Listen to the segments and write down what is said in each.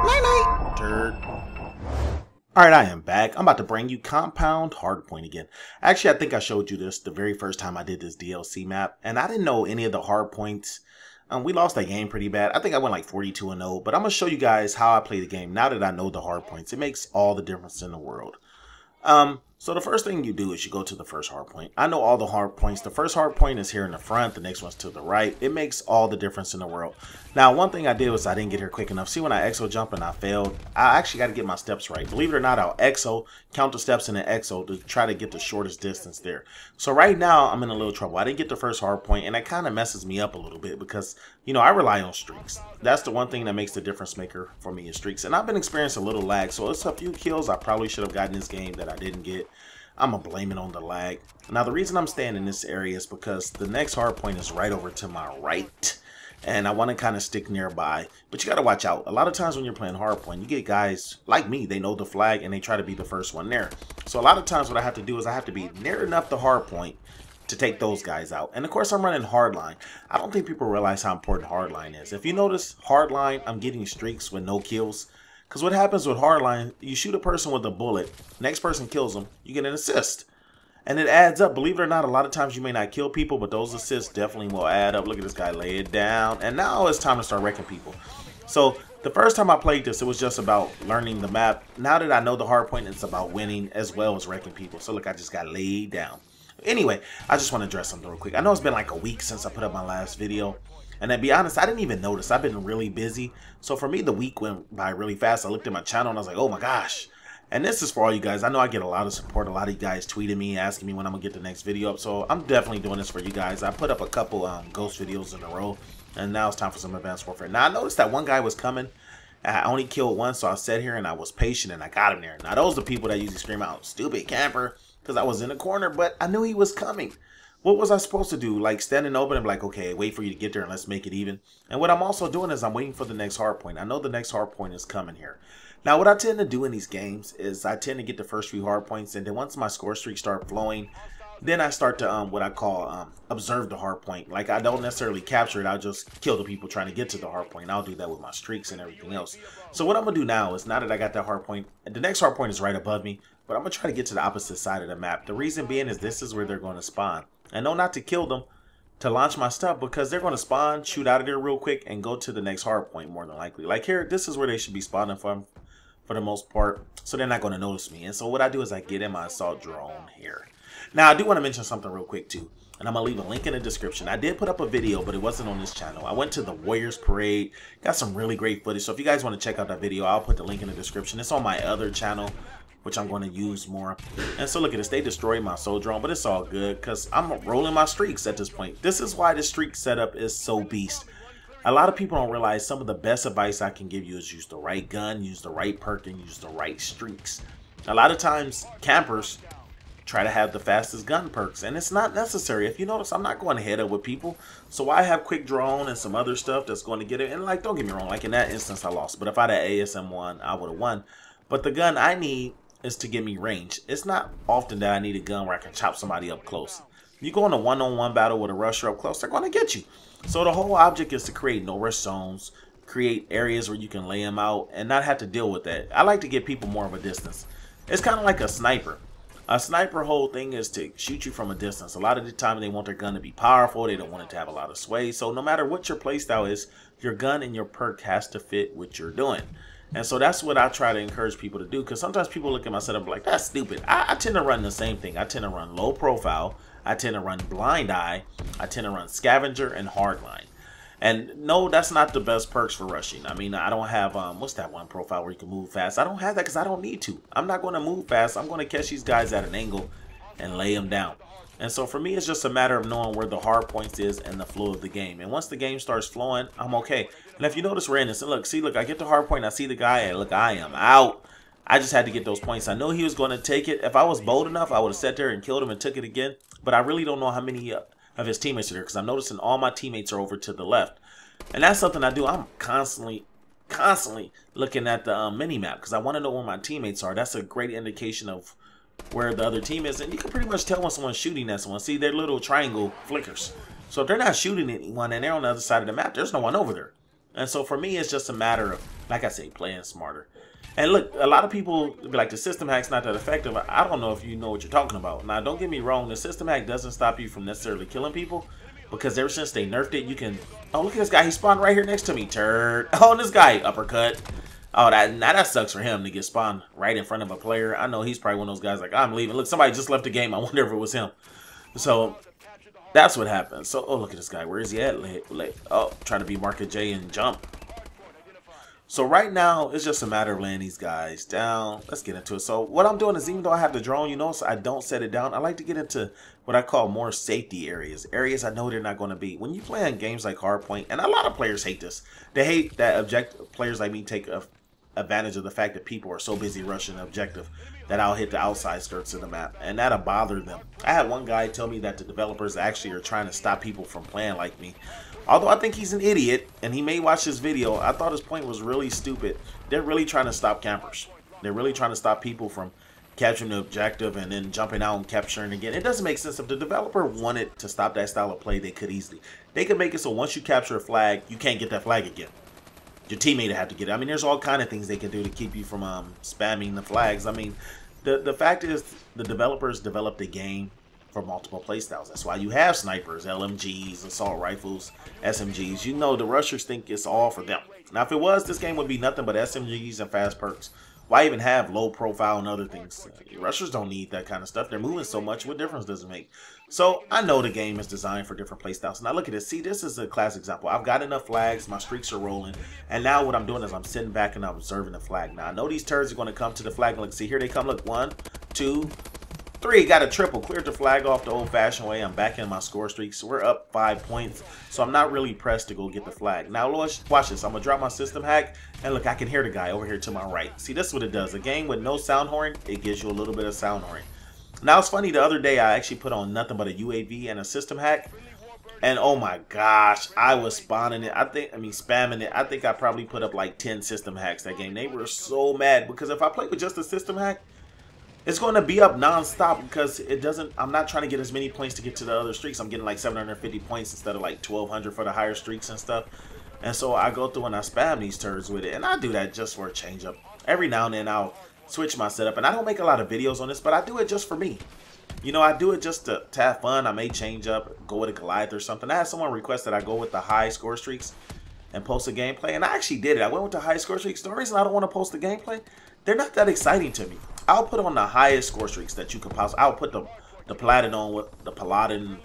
Night night. Turd. Alright, I am back. I'm about to bring you Compound Hardpoint again. Actually, I think I showed you this the very first time I did this DLC map, and I didn't know any of the hardpoints. We lost that game pretty bad. I think I went like 42-0, but I'm going to show you guys how I play the game now that I know the hardpoints. It makes all the difference in the world. So the first thing you do is you go to the first hard point. I know all the hard points. The first hard point is here in the front. The next one's to the right. It makes all the difference in the world. Now, one thing I did was I didn't get here quick enough. See, when I exo jump and I failed, I actually got to get my steps right. Believe it or not, I'll exo, count the steps in the exo to try to get the shortest distance there. So right now, I'm in a little trouble. I didn't get the first hard point, and that kind of messes me up a little bit because, you know, I rely on streaks. That's the one thing that makes the difference maker for me is streaks. And I've been experiencing a little lag, so it's a few kills I probably should have gotten this game that I didn't get. I'm going to blame it on the lag. Now, the reason I'm staying in this area is because the next hard point is right over to my right. And I want to kind of stick nearby. But you got to watch out. A lot of times when you're playing hardpoint, you get guys like me. They know the flag and they try to be the first one there. So a lot of times what I have to do is I have to be near enough the hardpoint to take those guys out. And of course, I'm running hardline. I don't think people realize how important hardline is. If you notice, hardline, I'm getting streaks with no kills. Because what happens with hardline, you shoot a person with a bullet, next person kills them, you get an assist. And it adds up. Believe it or not, a lot of times you may not kill people, but those assists definitely will add up. Look at this guy lay it down. And now it's time to start wrecking people. So the first time I played this, it was just about learning the map. Now that I know the hardpoint, it's about winning as well as wrecking people. So look, I just got laid down. Anyway, I just want to address something real quick. I know it's been like a week since I put up my last video. And to be honest, I didn't even notice. I've been really busy. So for me, the week went by really fast. I looked at my channel and I was like, oh my gosh. And this is for all you guys. I know I get a lot of support. A lot of you guys tweeting me, asking me when I'm going to get the next video up. So I'm definitely doing this for you guys. I put up a couple ghost videos in a row. And now it's time for some Advanced Warfare. Now I noticed that one guy was coming. I only killed one. So I sat here and I was patient and I got him there. Now those are the people that usually scream out, stupid camper. Because I was in the corner. But I knew he was coming. What was I supposed to do? Like standing open and be like, okay, wait for you to get there and let's make it even. And what I'm also doing is I'm waiting for the next hard point. I know the next hard point is coming here. Now, what I tend to do in these games is I tend to get the first few hard points. And then once my score streaks start flowing, then I start to what I call observe the hard point. Like I don't necessarily capture it. I'll just kill the people trying to get to the hard point. I'll do that with my streaks and everything else. So what I'm going to do now is now that I got that hard point, the next hard point is right above me. But I'm going to try to get to the opposite side of the map. The reason being is this is where they're going to spawn. I know not to kill them, to launch my stuff, because they're going to spawn, shoot out of there real quick, and go to the next hard point more than likely. Like here, this is where they should be spawning from for the most part, so they're not going to notice me. And so what I do is I get in my assault drone here. Now, I do want to mention something real quick too, and I'm going to leave a link in the description. I did put up a video, but it wasn't on this channel. I went to the Warriors Parade, got some really great footage. So if you guys want to check out that video, I'll put the link in the description. It's on my other channel, which I'm going to use more. And so look at this, they destroyed my soul drone, but it's all good because I'm rolling my streaks at this point. This is why the streak setup is so beast. A lot of people don't realize some of the best advice I can give you is use the right gun, use the right perk, and use the right streaks. A lot of times campers try to have the fastest gun perks, and it's not necessary. If you notice, I'm not going head up with people, so I have quick drone and some other stuff that's going to get it. And like, don't get me wrong, like in that instance I lost, but if I'd had ASM1 I would have won. But the gun I need is to give me range. It's not often that I need a gun where I can chop somebody up close. You go in a one-on-one battle with a rusher up close, they're going to get you. So the whole object is to create no-rush zones, create areas where you can lay them out and not have to deal with that. I like to give people more of a distance. It's kind of like a sniper. A sniper whole thing is to shoot you from a distance. A lot of the time they want their gun to be powerful. They don't want it to have a lot of sway. So no matter what your playstyle is, your gun and your perk has to fit what you're doing. And so that's what I try to encourage people to do, because sometimes people look at my setup like, that's stupid. I tend to run the same thing. I tend to run low profile. I tend to run blind eye. I tend to run scavenger and hardline. And no, that's not the best perks for rushing. I mean, I don't have, what's that one profile where you can move fast? I don't have that because I don't need to. I'm not going to move fast. I'm going to catch these guys at an angle and lay them down. And so for me, it's just a matter of knowing where the hard points is and the flow of the game. And once the game starts flowing, I'm okay. And if you notice, we're in this, and look, I get the hard point, I see the guy, and look, I am out. I just had to get those points. I know he was going to take it. If I was bold enough, I would have sat there and killed him and took it again. But I really don't know how many of his teammates are there, because I'm noticing all my teammates are over to the left. And that's something I do. I'm constantly looking at the mini-map, because I want to know where my teammates are. That's a great indication of where the other team is, and you can pretty much tell when someone's shooting at someone. See, their little triangle flickers. So if they're not shooting anyone and they're on the other side of the map, there's no one over there. And so for me, it's just a matter of, like I say, playing smarter. And look, a lot of people be like, the system hack's not that effective. I don't know if you know what you're talking about. Now, don't get me wrong, the system hack doesn't stop you from necessarily killing people, because ever since they nerfed it, you can... Oh, look at this guy. He spawned right here next to me, turd. Oh, this guy, uppercut. Oh, that sucks for him to get spawned right in front of a player. I know he's probably one of those guys like, I'm leaving. Look, somebody just left the game. I wonder if it was him. So that's what happened. So, oh, look at this guy. Where is he at? Oh, trying to be Market J and jump. So right now, it's just a matter of laying these guys down. Let's get into it. So what I'm doing is, even though I have the drone, you notice I don't set it down. I like to get into what I call more safety areas. Areas I know they're not going to be. When you play on games like Hardpoint, and a lot of players hate this. They hate that players like me take advantage of the fact that people are so busy rushing the objective that I'll hit the outside skirts of the map, and that'll bother them. I had one guy tell me that the developers actually are trying to stop people from playing like me. Although I think he's an idiot, and he may watch this video, I thought his point was really stupid. They're really trying to stop campers. They're really trying to stop people from capturing the objective and then jumping out and capturing again. It doesn't make sense. If the developer wanted to stop that style of play, they could easily. They could make it so once you capture a flag, you can't get that flag again. Your teammate will have to get it. I mean, there's all kind of things they can do to keep you from spamming the flags. I mean, the fact is, the developers developed a game for multiple playstyles. That's why you have snipers, LMGs, assault rifles, SMGs. You know, the rushers think it's all for them. Now, if it was, this game would be nothing but SMGs and fast perks. Why even have low profile and other things? Rushers don't need that kind of stuff. They're moving so much. What difference does it make? So I know the game is designed for different playstyles. Now look at this. See, this is a classic example. I've got enough flags. My streaks are rolling. And now what I'm doing is I'm sitting back and I'm observing the flag. Now I know these turds are going to come to the flag. Look, see, here they come. Look, 1, 2, 3. Got a triple. Cleared the flag off the old-fashioned way. I'm back in my score streak. So we're up 5 points. So I'm not really pressed to go get the flag. Now watch this. I'm going to drop my system hack. And look, I can hear the guy over here to my right. See, this is what it does. A game with no sound horn, it gives you a little bit of sound horn. Now, it's funny. The other day, I actually put on nothing but a UAV and a system hack. And oh my gosh, I was spamming it. Spamming it. I think I probably put up like 10 system hacks that game. They were so mad because if I play with just a system hack, it's going to be up non-stop because it doesn't. I'm not trying to get as many points to get to the other streaks. I'm getting like 750 points instead of like 1200 for the higher streaks and stuff. And so I go through and I spam these turds with it. And I do that just for a change up. Every now and then I'll switch my setup. And I don't make a lot of videos on this, but I do it just for me. You know, I do it just to have fun. I may change up, go with a Goliath or something. I had someone request that I go with the high score streaks and post a gameplay. And I actually did it. I went with the high score streaks. The reason I don't want to post the gameplay, they're not that exciting to me. I'll put on the highest score streaks that you can possibly. I'll put the Platinum on with the Palladium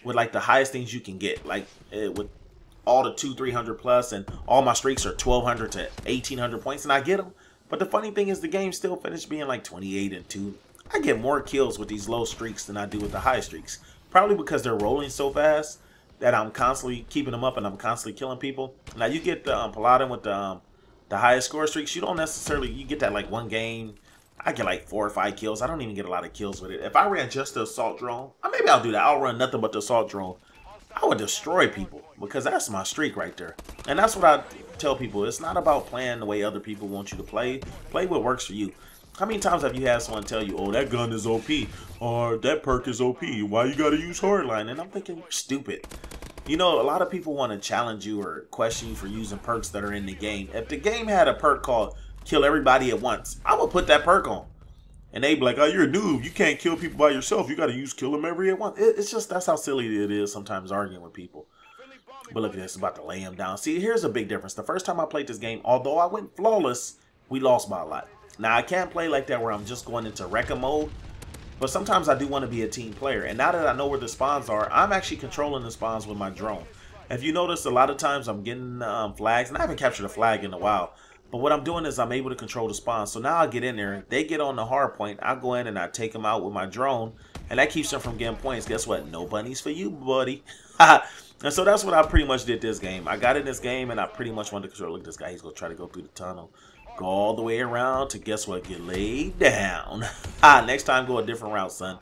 with like the highest things you can get. Like with all the 200-300 plus, and all my streaks are 1200 to 1800 points, and I get them. But the funny thing is, the game still finished being like 28-2. I get more kills with these low streaks than I do with the high streaks. Probably because they're rolling so fast that I'm constantly keeping them up and I'm constantly killing people. Now you get the Palladium with the highest score streaks. You don't necessarily, you get that like one game. I get like 4 or 5 kills. I don't even get a lot of kills with it. If I ran just the assault drone, maybe I'll do that. I'll run nothing but the assault drone. I would destroy people because that's my streak right there. And that's what I tell people. It's not about playing the way other people want you to play. Play what works for you. How many times have you had someone tell you, oh, that gun is OP, or that perk is OP, why you gotta use hardline? And I'm thinking, you're stupid. You know, a lot of people want to challenge you or question you for using perks that are in the game. If the game had a perk called kill everybody at once, I would put that perk on. And they'd be like, oh, you're a noob. You can't kill people by yourself. You got to use kill them every at once. It's just, that's how silly it is sometimes arguing with people. But look at this, about to lay him down. See, here's a big difference. The first time I played this game, although I went flawless, we lost by a lot. Now, I can't play like that where I'm just going into Rekka mode. But sometimes I do want to be a team player. And now that I know where the spawns are, I'm actually controlling the spawns with my drone. If you notice, a lot of times I'm getting flags. And I haven't captured a flag in a while. But what I'm doing is I'm able to control the spawn. So now I get in there. They get on the hard point. I go in and I take them out with my drone. And that keeps them from getting points. Guess what? No bunnies for you, buddy. And so that's what I pretty much did this game. I got in this game and I pretty much wanted to control. Look at this guy. He's going to try to go through the tunnel. Go all the way around to, guess what? Get laid down. Next time, go a different route, son.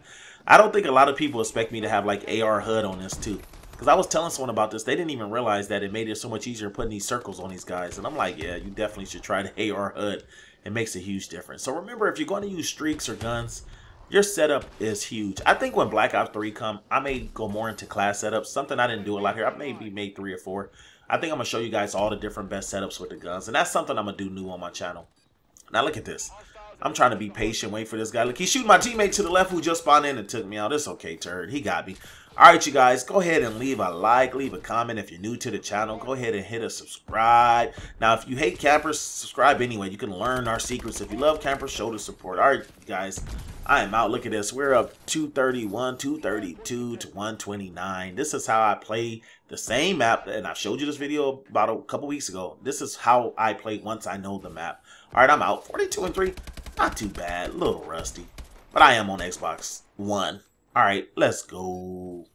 I don't think a lot of people expect me to have like AR HUD on this too. Because I was telling someone about this. They didn't even realize that it made it so much easier putting these circles on these guys. And I'm like, yeah, you definitely should try the AR HUD. It makes a huge difference. So remember, if you're going to use streaks or guns, your setup is huge. I think when Black Ops 3 come, I may go more into class setups. Something I didn't do a lot here. I maybe made 3 or 4. I think I'm going to show you guys all the different best setups with the guns. And that's something I'm going to do new on my channel. Now look at this. I'm trying to be patient, wait for this guy. Look, he's shooting my teammate to the left who just spawned in and took me out. It's okay, turd. He got me. All right, you guys, go ahead and leave a like, leave a comment. If you're new to the channel, go ahead and hit a subscribe. Now, if you hate campers, subscribe anyway. You can learn our secrets. If you love campers, show the support. All right, guys, I am out. Look at this. We're up 231, 232 to 129. This is how I play the same map, and I showed you this video about a couple weeks ago. This is how I play once I know the map. All right, I'm out. 42 and 3. Not too bad. A little rusty. But I am on Xbox One. All right, let's go.